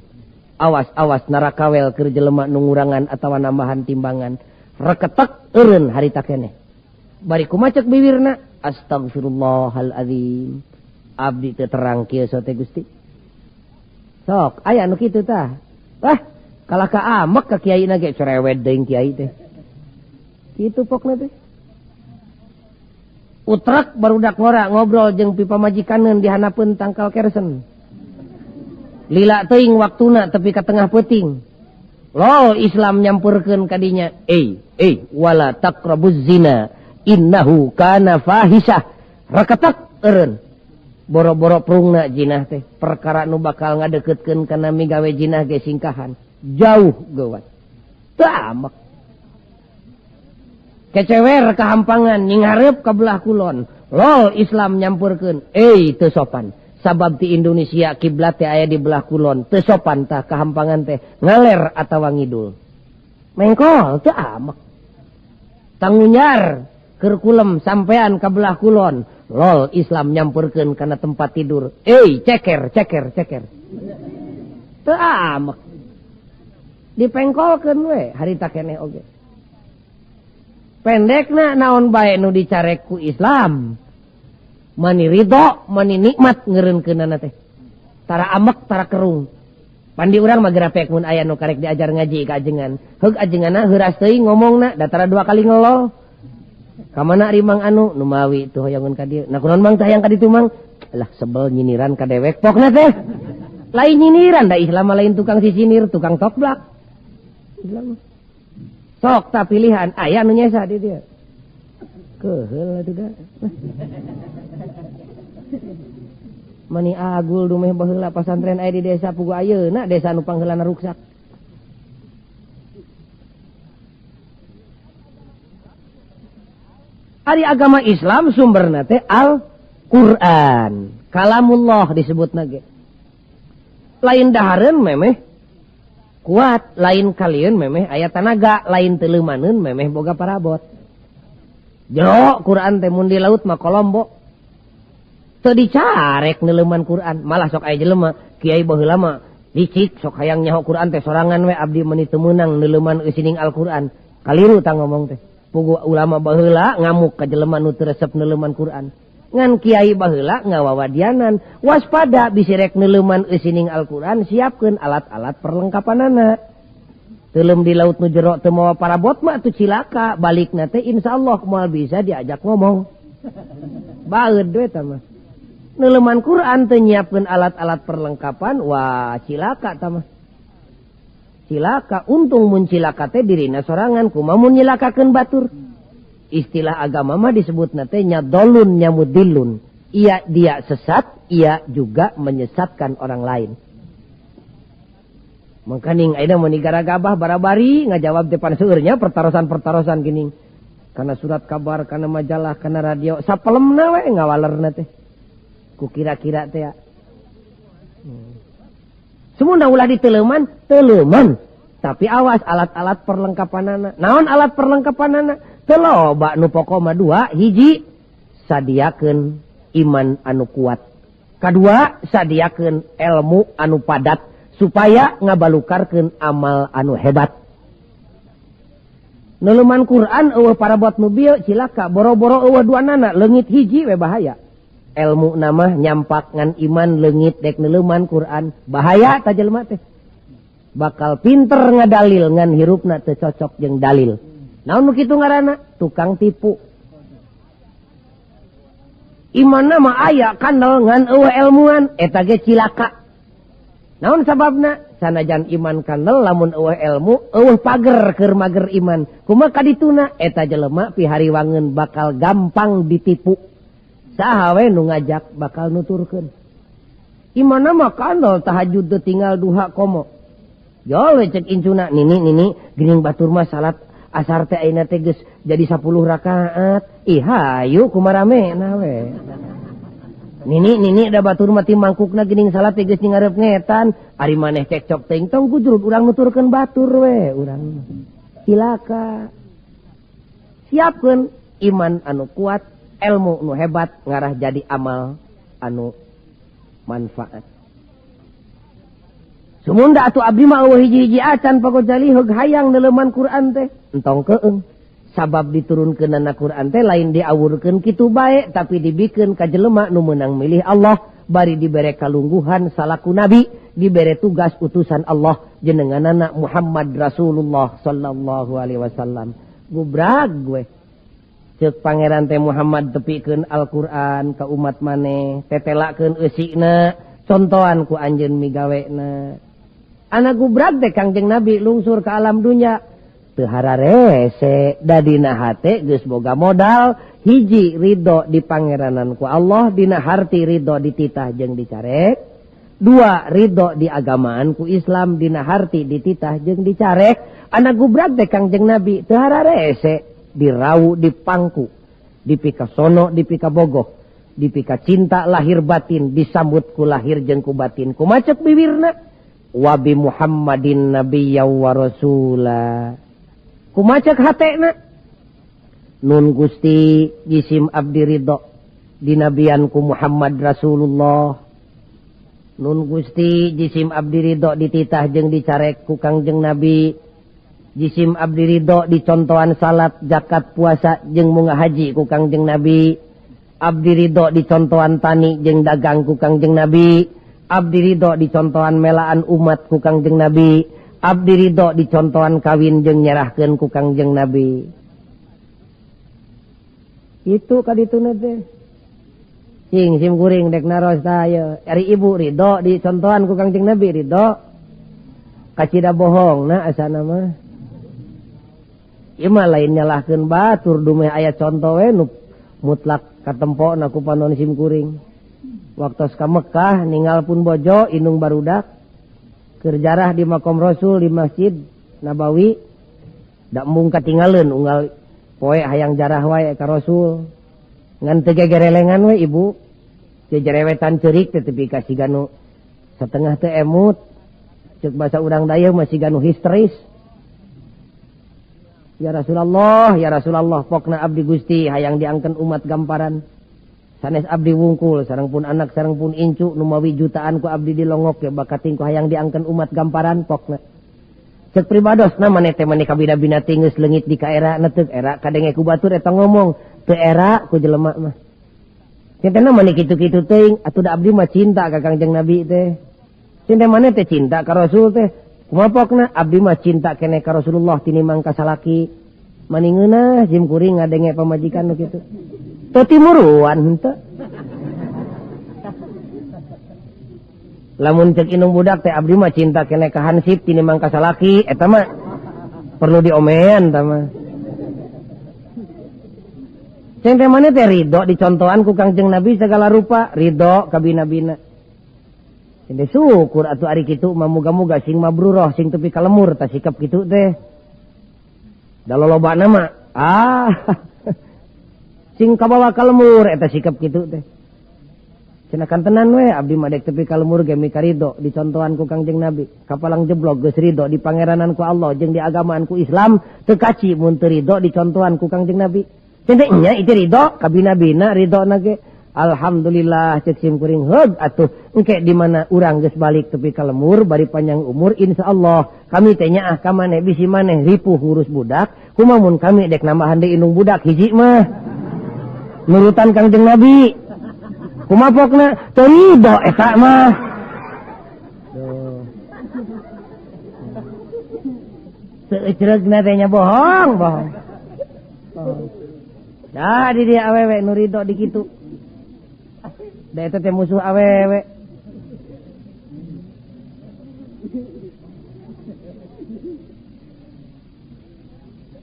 Awas-awas narakawel keur jelema nu ngurangan atawa nambahan timbangan. Reketek eureun harita keneh. Bari kumaha cek bibirna? Astagfirullahalazim. Abdi teu terang kieu sote Gusti. Sok aya anu kitu tah. Kalah ka amek ka kiai na ge cerewet deung kiai teh. Kitu pokna teh. Utrak barudak ngora ngobrol jeung pipa majikaneun dihanapeun tangkal kersen. Lila teuing waktuna tepi ka tengah peuting. Lol Islam nyampurkeun kadinya. Wala taqrabuz zina innahu kana fahisah. Reketek eureun. Boro-boro prungna jinah teh perkara nu bakal ngadeukeutkeun kana migawe jinah ge singkahan. Jauh geuwat. Teu amek. Kecewer kahampangan nyinghareup ka belah kulon. Lol Islam nyampurkeun. Teu sopan. Sabab ti Indonesia kiblat teh aya di belah kulon. Teu sopan tah kahampangan teh ngaler atawa ngidul. Mengkol teu amek. Tangunyar keur kulem sampean ka belah kulon. Lol Islam nyampurkeun kana tempat tidur. Ceker. Teu amek. Dipengkolkeun we harita keneh oge. Pendekna naon bae nu dicarek ku Islam. Mani ridho, mani nikmat ngeureunkeunana teh. Tara amek, tara kerung. Pandi urang mah gerapek mun aya nu karek diajar ngaji ka ajengan. Heug ajenganna heuras teuing ngomongna, da tara 2 kali ngelol. Kamana ari Mang anu nu mawi tuh hoyangun ka dieu. Nah kunaon Mang teh hayang ka ditu Mang? Alah sebel nyiniran ka dewek pokna teh. Lain nyiniran da Islam lain tukang sisinir, tukang toplak. Islam. Sok ta pilihan aya nu nyesa di dieu. Keheul atuh da. Mani agul dumeh baheula pasantren aya di desa pugu ayeuna desa nu pangheulana ruksak. Ari agama Islam sumberna teh Al-Qur'an. Kalamullah disebutna ge. Lain dahareun memeh kuat, lain kalieun memeh aya tanaga, lain teu leumaneun memeh boga parabot. Jero Qur'an teh mun di laut mah kolombo. Teu dicarek neuleuman Qur'an, malah sok aya jelema kiai baheula mah licik sok hayang nyaho Quran teh sorangan we abdi meuni teu meunang neuleuman eusining Al-Quran. Kaliru tah ngomong teh. Pugu ulama baheula ngamuk ka jelema nu teu resep neuleuman Quran. Ngan kiai baheula ngawawadianan. Waspada bisi rek neuleuman eusining Al-Quran, siapkeun alat-alat perlengkapanana. Teulem di laut nu jero teu mawa parabot mah atuh cilaka, balikna teh insyaallah moal bisa diajak ngomong. Baeud we tah mah. Neuleuman Quran teu nyiapkeun alat-alat perlengkapan, wah cilaka tah mah. Cilaka, untung mun cilaka teh dirina sorangan, kumaha mun nyilakakeun batur. Istilah agama mah disebutna teh nyadolun nyamudilun. Ia dia sesat, ia juga menyesatkan orang lain. Mangkaning ayeuna mun gara gabah barabari ngajawab depan seueurnya pertarosan-pertarosan geuning. Kana surat kabar, kana majalah, kana radio, sapelemna we ngawalerna teh. Ku kira-kira teh ya. Semua ulah diteleuman, teleuman. Tapi awas alat-alat perlengkapanana. Naon alat perlengkapanana? Teu loba nu pokok mah dua, hiji sadiakeun iman anu kuat. Kadua sadiakeun ilmu anu padat supaya ngabalukarkeun amal anu hebat. Neuleuman Quran eueuh parabot nu bieu cilaka, boro-boro eueuh duanana leungit hiji we bahaya. Ilmu nama nyampak ngan iman leungit dek neuleuman Quran bahaya ta jelema teh. Bakal pinter ngadalil ngan hirupna teu cocok jeung dalil. Naon nu kitu ngaranna? Tukang tipu. Imanna mah aya kandel ngan eueuh ilmuan eta ge cilaka. Naon sababna? Sanajan iman kandel lamun eueuh ilmu eueuh pager keur mager iman. Kumaha kadituna? Eta jelema pihariwangeun bakal gampang ditipu. Saha we nu ngajak bakal nuturkeun. Imanna mah kandel tahajud teu tinggal duha komo. Jol we cek incuna nini geuning batur mah salat asar teh ayeuna teh geus jadi 10 rakaat. Ih hayu kumaramena we. Nini da batur mah ti mangkukna geuning salat teh geus ngarep ngetan, ari maneh cekcok teuing tong gujrut urang nuturkeun batur we urang. Cilaka. Siapkeun iman anu kuat, ilmu nu hebat ngarah jadi amal anu manfaat. Sumunda atuh abdi mah eueuh hiji-hiji acan pagojali heug hayang neuleuman Quran teh. Entong keung. Sabab diturunkeunana Quran teh lain diawurkeun kitu bae tapi dibikeun ka jelema nu meunang milih Allah, bari dibere kalungguhan salaku nabi, dibere tugas utusan Allah jenenganana Muhammad Rasulullah sallallahu alaihi wasallam. Gubrag gue. Ceuk pangeran teh Muhammad tepikeun Al-Qur'an ka umat maneh, tetelakeun eusina, contohan ku anjeun migawena. Ana gubrag teh Kangjeng Nabi lungsur ka alam dunya. Teu hararese dadina hate geus boga modal, hiji ridho di pangeranan ku Allah, dina harti ridho dititah jeung dicarek. Dua ridho di agamaan ku Islam, dina harti dititah jeung dicarek. Ana gubrag teh Kangjeng Nabi teu hararese dirau dipangku, dipika sono, dipika bogoh, dipika cinta lahir batin, disambut ku lahir jeung ku batin. Kumacek bibirna wa bi Muhammadin nabiyya wa rasula. Kumacek hatena nun Gusti jisim abdi ridho dinabian ku Muhammad Rasulullah. Nun Gusti jisim abdi ridho dititah jeung dicarek ku Kangjeng Nabi. Jisim abdi ridho dicontohan salat, zakat, puasa jeung munggah haji ku Kangjeng Nabi. Abdi ridho dicontohan tani jeung dagang ku Kangjeng Nabi. Abdi ridho dicontohan melaan umat ku Kangjeng Nabi. Abdi ridho dicontohan kawin jeung nyerahkeun ku Kangjeng Nabi. Itu kadituna teh. Cing sim kuring dek naros tah ari ibu ridho dicontohan ku Kangjeng Nabi ridho. Kacida bohongna asana mah. Ieu mah lain nyalahkeun batur dumeh aya conto we nu mutlak katempona ku panon sim kuring. Waktu ka Mekah ninggal pun bojo indung barudak. Kerjarah di makom Rasul di Masjid Nabawi. Dak mung katinggalin unggal poe hayang jarah wae ka Rasul. Ngan teu gegerelengan we ibu. Teu jerewetan ceurik teh tepi ka siganu setengah teu emut. Ceuk basa urang dayeuh masih ganu histeris. Ya Rasulullah, pokna abdi Gusti hayang diangkeun umat gamparan. Sanes abdi wungkul, sareng pun anak, sareng pun incu, numawi jutaan ku abdi dilongok ya bakating ku hayang diangken umat gamparan pokna. Cek pribados na maneh teh maneh kabina-bina geus leungit di ka era na teu era kadenge ku batur eta ngomong teu era ku jelema mah. Cintana maneh kitu-kitu teuing atuh da abdi mah cinta ka Kangjeng Nabi teh. Cinta maneh teh cinta ka Rasul teh. Kumaha pokna abdi mah cinta keneh ka Rasulullah tinimbang ka salaki. Maningeunah jim kuring ngadenge pamajikan nu kitu. Teu timuruan henteu. Lamun cek inung budak teh abdi mah cinta keneh ka hansip tinimbang ka salaki eta mah perlu diomean tah mah. Ceng teh maneh teh ridho dicontohan ku Kangjeng Nabi segala rupa, ridho ka bina-bina. Ende syukur atuh ari kitu mah muga-muga sing mabruroh sing tepi ka lemur tah sikap kitu teh. Da lolobana mah sing kabawa ka lemur eta sikap kitu teh. Cenakan tenan we abdi mah dek tepi ka lemur ge mika ridho dicontohan ku Kangjeng Nabi. Kapalang jeblok geus ridho di pangeranan ku Allah jeung di agamaan ku Islam teu kaci mun teu ridho dicontohan ku Kangjeng Nabi. Cendeknya itu ridho kabina-bina ridho nage. Alhamdulillah cek sim kuring heug atuh engke di mana urang geus balik tepi ka lemur bari panjang umur insyaallah kami teh nyaah ka maneh bisi maneh ripuh ngurus budak kumaha mun kami dek nambahan deui inung budak hiji mah nurutan Kangjeng Nabi kumaha pokna teu ridho eta mah seuceureugeuna teh nya bohong. Dah di dia awewe nu ridho di kitu. Da eta teh musuh awewe.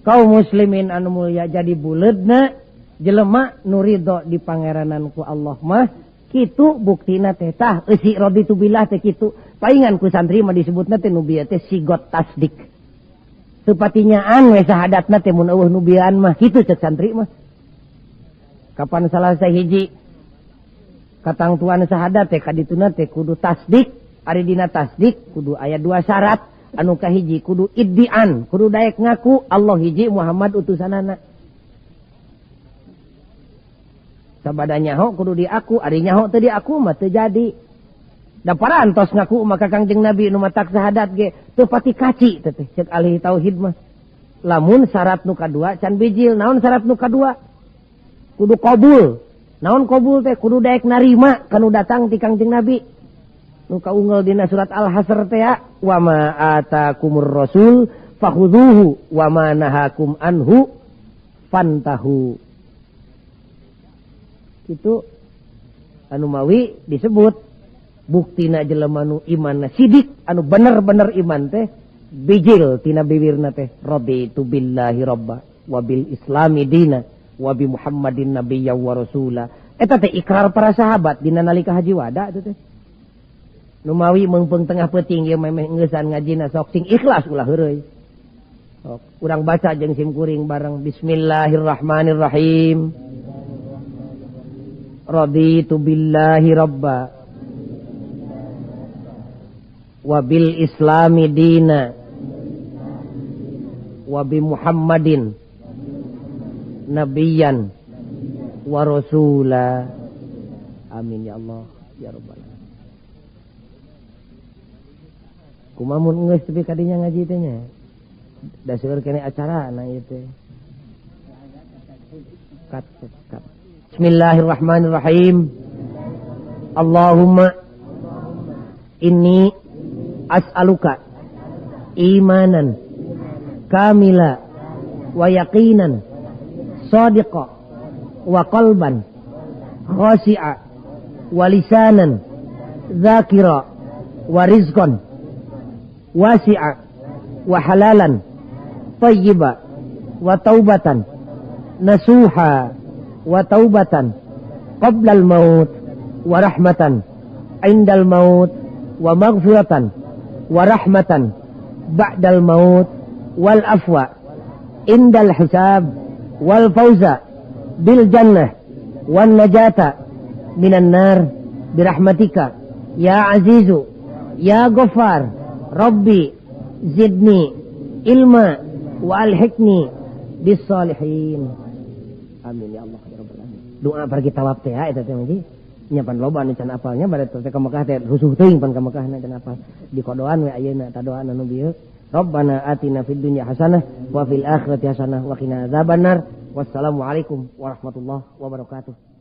Kaum muslimin anu mulya jadi buleudna jelema nu ridho di pangeranan ku Allah mah kitu buktina teh tah eusi raditu billah teh kitu. Paingan ku santri mah disebutna teh nu bieu teh sigot tasdik. Teu patinyaan we sahadatna teh mun eueuh nu bieuan mah kitu cek santri mah. Kapan salah sahiji katang tuan sahadat teh kadituna teh kudu tasdik, ari dina tasdik kudu aya 2 syarat, anu kahiji kudu iddian, kudu daek ngaku Allah hiji Muhammad utusanana. Sabada nyaho kudu diaku, ari nyaho teu diaku mah teu jadi. Da parantos ngaku maka Kangjeng Nabi nu matak sahadat ge teu pati kaci teh cek ahli tauhid mah. Lamun syarat nu kadua can bijil, naon syarat nu kadua? Kudu qabul. Naon qabul teh kudu daek narima kanu datang ti Kangjeng Nabi. Nu kaunggal dina surat Al-Hasr teh ya, wa ma atakumur rasul fakhudhuhu wa ma nahakum anhu fantahu. Itu anu mawi disebut buktina jelema nu imanna sidik anu bener-bener iman teh bijil tina bibirna teh raditu billahi rabba wa bil islami dina wa bi Muhammadin nabiyya wa rasula. Eta teh ikrar para sahabat dina nalika haji wada teh. Nu mawi meungpeung tengah peuting ieu memeh ngeusan ngajina sok sing ikhlas ulah heureuy. Sok urang baca jeung sim kuring bareng bismillahirrahmanirrahim. Raditu billahi rabba wa bil islami dina wa bi Muhammadin nabiyan wa rasula. Amin ya Allah ya rabbal alamin. Kumaha mun geus tepi kadinya ngaji teh nya? Da seueur kene acara na ieu teh. Kat. Bismillahirrahmanirrahim. Allahumma inni as'aluka imanan kamila wa yaqinan sadiqa wa qalban khasi'a wa lisanan dzakira wa rizqan wasi'a wa halalan tayyiba wa taubatan nasuha wa taubatan qabla al-maut wa rahmatan indal maut wa maghfiratan wa rahmatan ba'dal maut wal afwa indal hisab wal fawza bil jannah wan najata minan nar birahmatika ya azizu ya ghaffar rabbi zidni ilma wa alhiqni bis salihin. Amin ya Allah ya rabbal alamin. doa pergi tawaf teh eta teh mah nyapan loba anu can apalnya bade teh ka Mekah teh rusuh teuing pan ka Mekah na can apal di kodoan we ayeuna ta doa anu bieu Rabbana atina fid dunya hasanah wa fil akhirati hasanah wa qina adzabannar wassalamu alaikum warahmatullahi wabarakatuh.